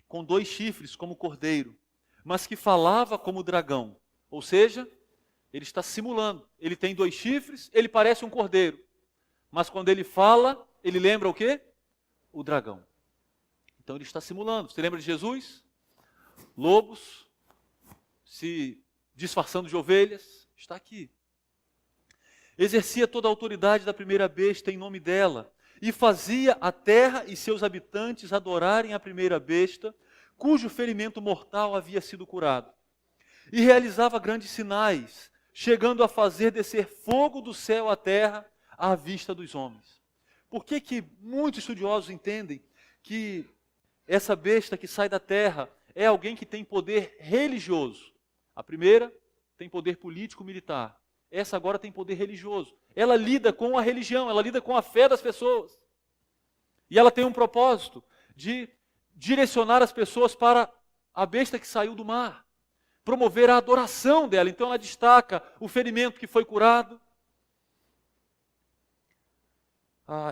[SPEAKER 1] com 2 chifres como cordeiro, mas que falava como dragão. Ou seja, ele está simulando. Ele tem 2 chifres, ele parece um cordeiro. Mas quando ele fala, ele lembra o quê? O dragão. Então ele está simulando. Você lembra de Jesus? Lobos, se disfarçando de ovelhas, está aqui. Exercia toda a autoridade da primeira besta em nome dela, e fazia a terra e seus habitantes adorarem a primeira besta, cujo ferimento mortal havia sido curado. E realizava grandes sinais, chegando a fazer descer fogo do céu à terra à vista dos homens. Por que muitos estudiosos entendem que essa besta que sai da terra é alguém que tem poder religioso? A primeira tem poder político-militar. Essa agora tem poder religioso. Ela lida com a religião, ela lida com a fé das pessoas. E ela tem um propósito de direcionar as pessoas para a besta que saiu do mar. Promover a adoração dela. Então ela destaca o ferimento que foi curado.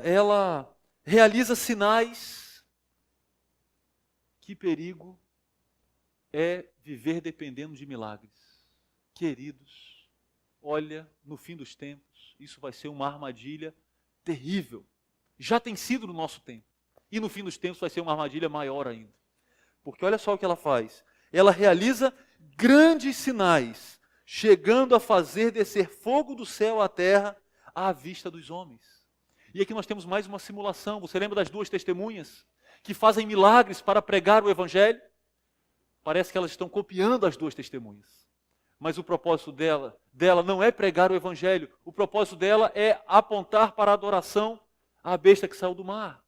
[SPEAKER 1] Ela realiza sinais. Que perigo é viver dependendo de milagres. Queridos, olha, no fim dos tempos, isso vai ser uma armadilha terrível. Já tem sido no nosso tempo. E no fim dos tempos vai ser uma armadilha maior ainda. Porque olha só o que ela faz. Ela realiza grandes sinais, chegando a fazer descer fogo do céu à terra à vista dos homens. E aqui nós temos mais uma simulação. Você lembra das 2 testemunhas que fazem milagres para pregar o Evangelho? Parece que elas estão copiando as 2 testemunhas. Mas o propósito dela não é pregar o Evangelho. O propósito dela é apontar para a adoração à besta que saiu do mar.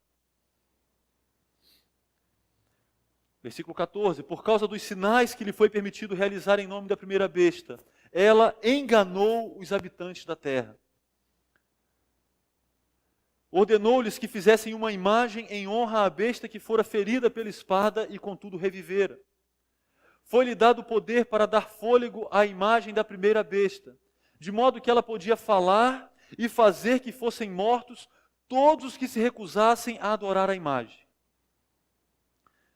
[SPEAKER 1] Versículo 14. Por causa dos sinais que lhe foi permitido realizar em nome da primeira besta, ela enganou os habitantes da terra. Ordenou-lhes que fizessem uma imagem em honra à besta que fora ferida pela espada e contudo revivera. Foi-lhe dado poder para dar fôlego à imagem da primeira besta, de modo que ela podia falar e fazer que fossem mortos todos os que se recusassem a adorar a imagem.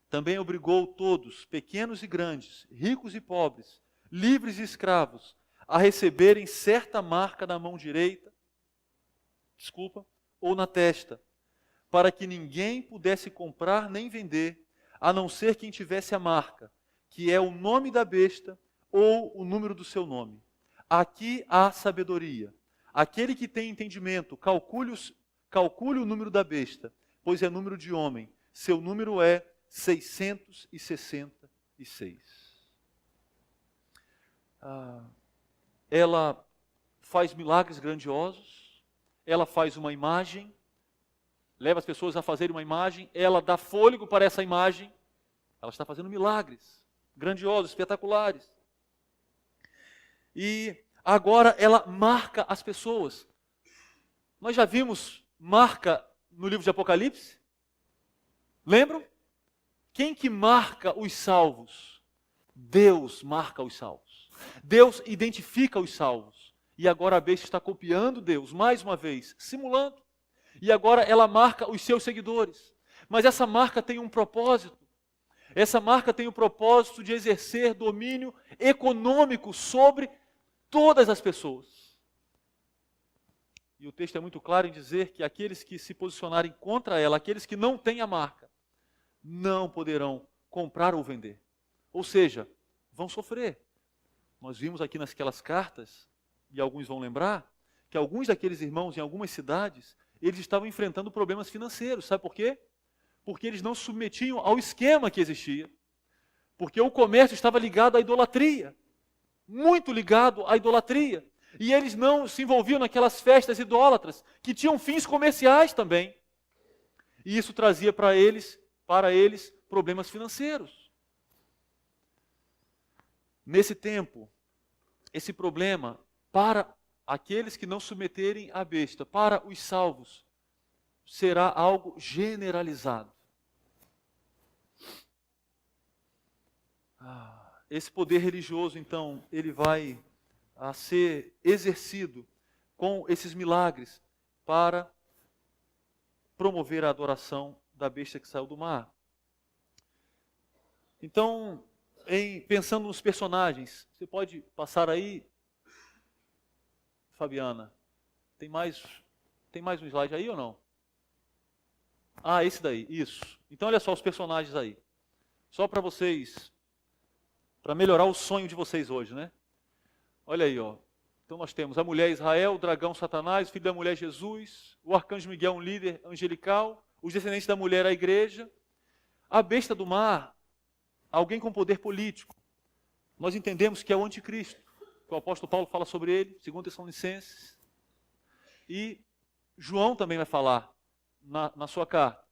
[SPEAKER 1] Também obrigou todos, pequenos e grandes, ricos e pobres, livres e escravos, a receberem certa marca na mão direita, ou na testa, para que ninguém pudesse comprar nem vender, a não ser quem tivesse a marca, que é o nome da besta ou o número do seu nome. Aqui há sabedoria. Aquele que tem entendimento, calcule o número da besta, pois é número de homem. Seu número é 666. Ela faz milagres grandiosos, ela faz uma imagem, leva as pessoas a fazerem uma imagem, ela dá fôlego para essa imagem, ela está fazendo milagres grandiosos, espetaculares. E agora ela marca as pessoas. Nós já vimos marca no livro de Apocalipse? Lembram? Quem que marca os salvos? Deus marca os salvos. Deus identifica os salvos. E agora a besta está copiando Deus, mais uma vez, simulando. E agora ela marca os seus seguidores. Mas essa marca tem um propósito. Essa marca tem o propósito de exercer domínio econômico sobre todas as pessoas. E o texto é muito claro em dizer que aqueles que se posicionarem contra ela, aqueles que não têm a marca, não poderão comprar ou vender. Ou seja, vão sofrer. Nós vimos aqui naquelas cartas, e alguns vão lembrar, que alguns daqueles irmãos em algumas cidades, eles estavam enfrentando problemas financeiros. Sabe por quê? Porque eles não se submetiam ao esquema que existia. Porque o comércio estava ligado à idolatria. Muito ligado à idolatria. E eles não se envolviam naquelas festas idólatras, que tinham fins comerciais também. E isso trazia para eles, problemas financeiros. Nesse tempo, esse problema, para aqueles que não submeterem à besta, para os salvos, será algo generalizado. Esse poder religioso, então, ele vai ser exercido com esses milagres para promover a adoração da besta que saiu do mar. Então, pensando nos personagens, você pode passar aí, Fabiana? Tem mais um slide aí ou não? Esse daí, isso. Então, olha só os personagens aí. Só para vocês, para melhorar o sonho de vocês hoje, né? Olha aí, ó. Então nós temos a mulher Israel, o dragão Satanás, o filho da mulher Jesus, o arcanjo Miguel, um líder angelical, os descendentes da mulher, a igreja, a besta do mar, alguém com poder político. Nós entendemos que é o anticristo, que o apóstolo Paulo fala sobre ele, 2 Tessalonicenses. E João também vai falar na sua carta.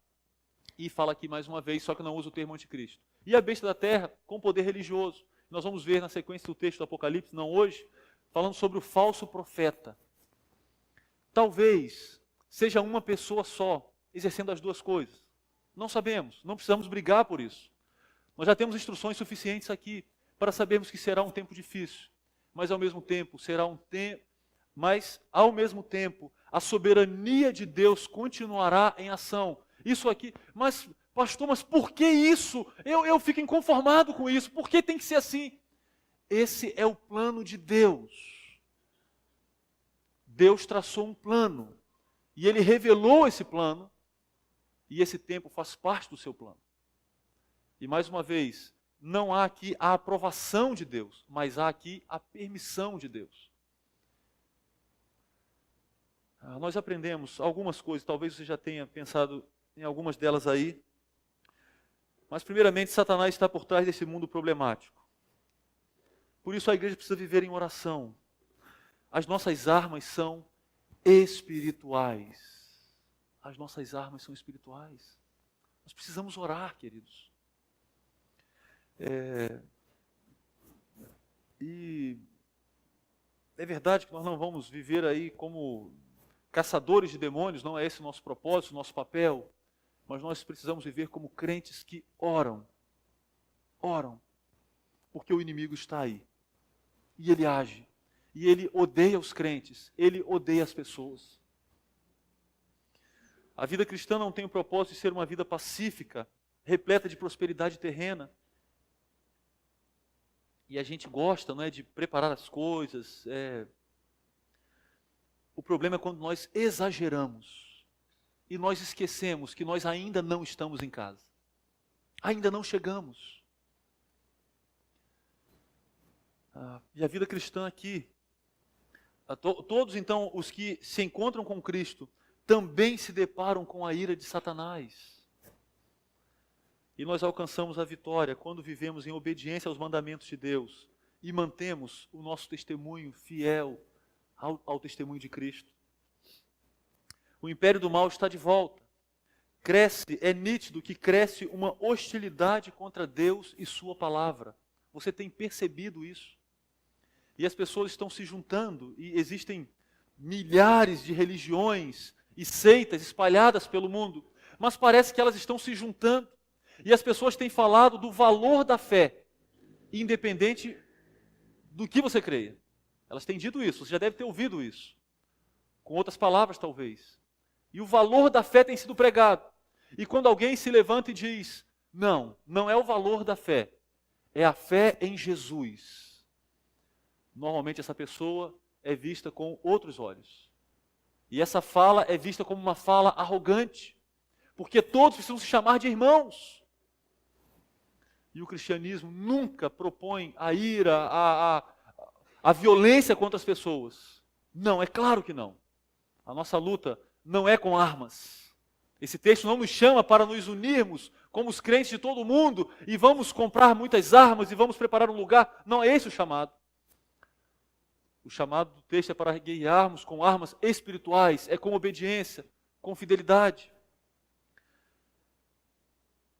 [SPEAKER 1] E fala aqui mais uma vez, só que não usa o termo anticristo. E a besta da terra com poder religioso. Nós vamos ver na sequência do texto do Apocalipse, não hoje, falando sobre o falso profeta. Talvez seja uma pessoa só, exercendo as duas coisas. Não sabemos, não precisamos brigar por isso. Nós já temos instruções suficientes aqui para sabermos que será um tempo difícil, mas ao mesmo tempo a soberania de Deus continuará em ação. Isso aqui, mas pastor, mas por que isso? Eu fico inconformado com isso. Por que tem que ser assim? Esse é o plano de Deus. Deus traçou um plano. E Ele revelou esse plano. E esse tempo faz parte do seu plano. E mais uma vez, não há aqui a aprovação de Deus, mas há aqui a permissão de Deus. Nós aprendemos algumas coisas, talvez você já tenha pensado em algumas delas aí. Mas primeiramente, Satanás está por trás desse mundo problemático. Por isso a igreja precisa viver em oração. As nossas armas são espirituais. As nossas armas são espirituais. Nós precisamos orar, queridos. E é verdade que nós não vamos viver aí como caçadores de demônios, não é esse o nosso propósito, o nosso papel. Mas nós precisamos viver como crentes que oram. Oram. Porque o inimigo está aí. E ele age. E ele odeia os crentes. Ele odeia as pessoas. A vida cristã não tem o propósito de ser uma vida pacífica, repleta de prosperidade terrena. E a gente gosta, não é, de preparar as coisas. O problema é quando nós exageramos. E nós esquecemos que nós ainda não estamos em casa. Ainda não chegamos. E a vida cristã aqui, todos então os que se encontram com Cristo, também se deparam com a ira de Satanás. E nós alcançamos a vitória quando vivemos em obediência aos mandamentos de Deus e mantemos o nosso testemunho fiel ao testemunho de Cristo. O império do mal está de volta. É nítido que cresce uma hostilidade contra Deus e sua palavra. Você tem percebido isso? E as pessoas estão se juntando e existem milhares de religiões e seitas espalhadas pelo mundo, mas parece que elas estão se juntando e as pessoas têm falado do valor da fé, independente do que você creia. Elas têm dito isso, você já deve ter ouvido isso, com outras palavras talvez. E o valor da fé tem sido pregado. E quando alguém se levanta e diz, não é o valor da fé, é a fé em Jesus. normalmente essa pessoa é vista com outros olhos. E essa fala é vista como uma fala arrogante, porque todos precisam se chamar de irmãos. E o cristianismo nunca propõe a ira, a violência contra as pessoas. Não, é claro que não. A nossa luta não é com armas. Esse texto não nos chama para nos unirmos como os crentes de todo o mundo e vamos comprar muitas armas e vamos preparar um lugar. Não é esse o chamado. O chamado do texto é para guerrearmos com armas espirituais, é com obediência, com fidelidade.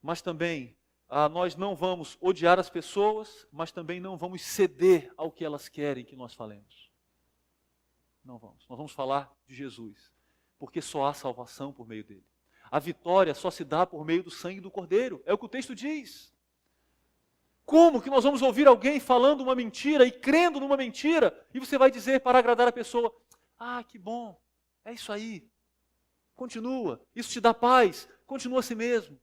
[SPEAKER 1] Mas também, nós não vamos odiar as pessoas, mas também não vamos ceder ao que elas querem que nós falemos. Não vamos. Nós vamos falar de Jesus, porque só há salvação por meio dele. A vitória só se dá por meio do sangue do Cordeiro. É o que o texto diz. Como que nós vamos ouvir alguém falando uma mentira e crendo numa mentira, e você vai dizer para agradar a pessoa, que bom, é isso aí, continua, isso te dá paz, continua assim mesmo.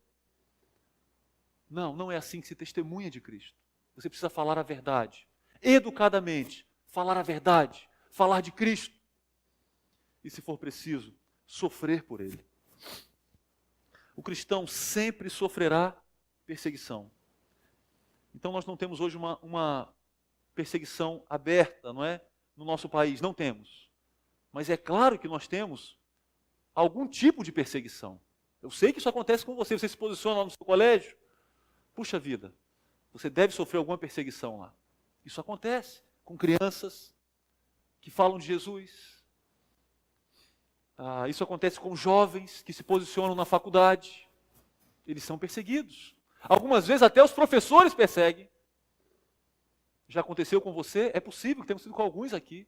[SPEAKER 1] Não, não é assim que se testemunha de Cristo. Você precisa falar a verdade, educadamente, falar a verdade, falar de Cristo, e se for preciso, sofrer por Ele. O cristão sempre sofrerá perseguição. Então nós não temos hoje uma perseguição aberta, não é? No nosso país, não temos. Mas é claro que nós temos algum tipo de perseguição. Eu sei que isso acontece com você, você se posiciona lá no seu colégio. Puxa vida, você deve sofrer alguma perseguição lá. Isso acontece com crianças que falam de Jesus. Isso acontece com jovens que se posicionam na faculdade. Eles são perseguidos. Algumas vezes até os professores perseguem. Já aconteceu com você? É possível que tenha sido com alguns aqui.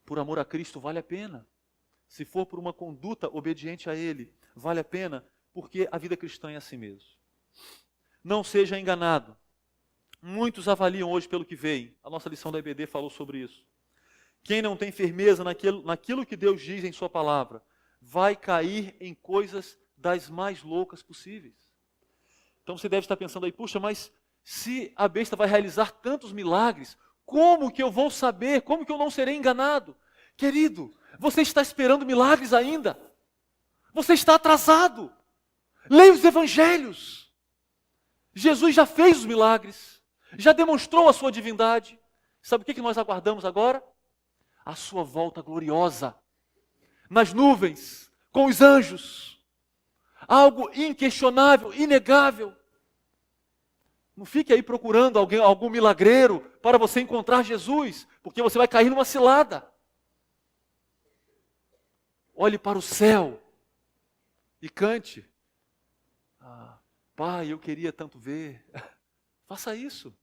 [SPEAKER 1] Por amor a Cristo, vale a pena. Se for por uma conduta obediente a Ele, vale a pena, porque a vida cristã é assim mesmo. Não seja enganado. Muitos avaliam hoje pelo que veem. A nossa lição da EBD falou sobre isso. Quem não tem firmeza naquilo que Deus diz em sua palavra, vai cair em coisas das mais loucas possíveis. Então você deve estar pensando aí, puxa, mas se a besta vai realizar tantos milagres, como que eu vou saber? Como que eu não serei enganado? Querido, você está esperando milagres ainda? Você está atrasado. Leia os evangelhos. Jesus já fez os milagres, já demonstrou a sua divindade. Sabe o que nós aguardamos agora? A sua volta gloriosa, nas nuvens, com os anjos. Algo inquestionável, inegável. Não fique aí procurando algum milagreiro para você encontrar Jesus, porque você vai cair numa cilada. Olhe para o céu e cante. Pai, eu queria tanto ver. Faça isso.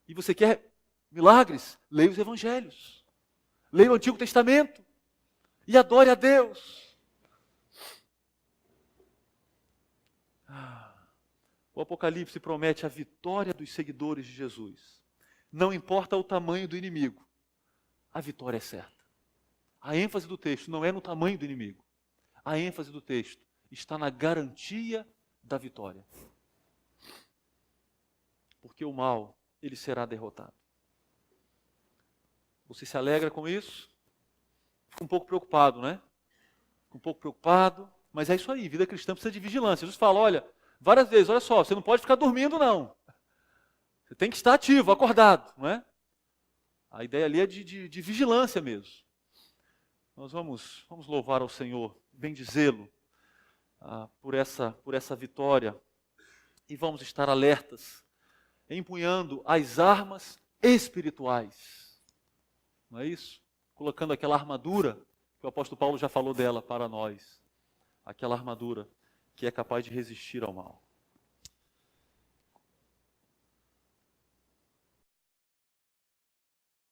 [SPEAKER 1] E você quer milagres? Leia os evangelhos. Leia o Antigo Testamento. E adore a Deus. O Apocalipse promete a vitória dos seguidores de Jesus. Não importa o tamanho do inimigo, a vitória é certa. A ênfase do texto não é no tamanho do inimigo. A ênfase do texto está na garantia da vitória. Porque o mal, ele será derrotado. Você se alegra com isso? Fica um pouco preocupado, né? Fica um pouco preocupado, mas é isso aí, vida cristã precisa de vigilância. Jesus fala, olha, várias vezes, olha só, você não pode ficar dormindo não. Você tem que estar ativo, acordado, não é? A ideia ali é de vigilância mesmo. Nós vamos louvar ao Senhor, bendizê-lo por essa vitória e vamos estar alertas, empunhando as armas espirituais. Não é isso? Colocando aquela armadura, que o apóstolo Paulo já falou dela para nós. Aquela armadura que é capaz de resistir ao mal.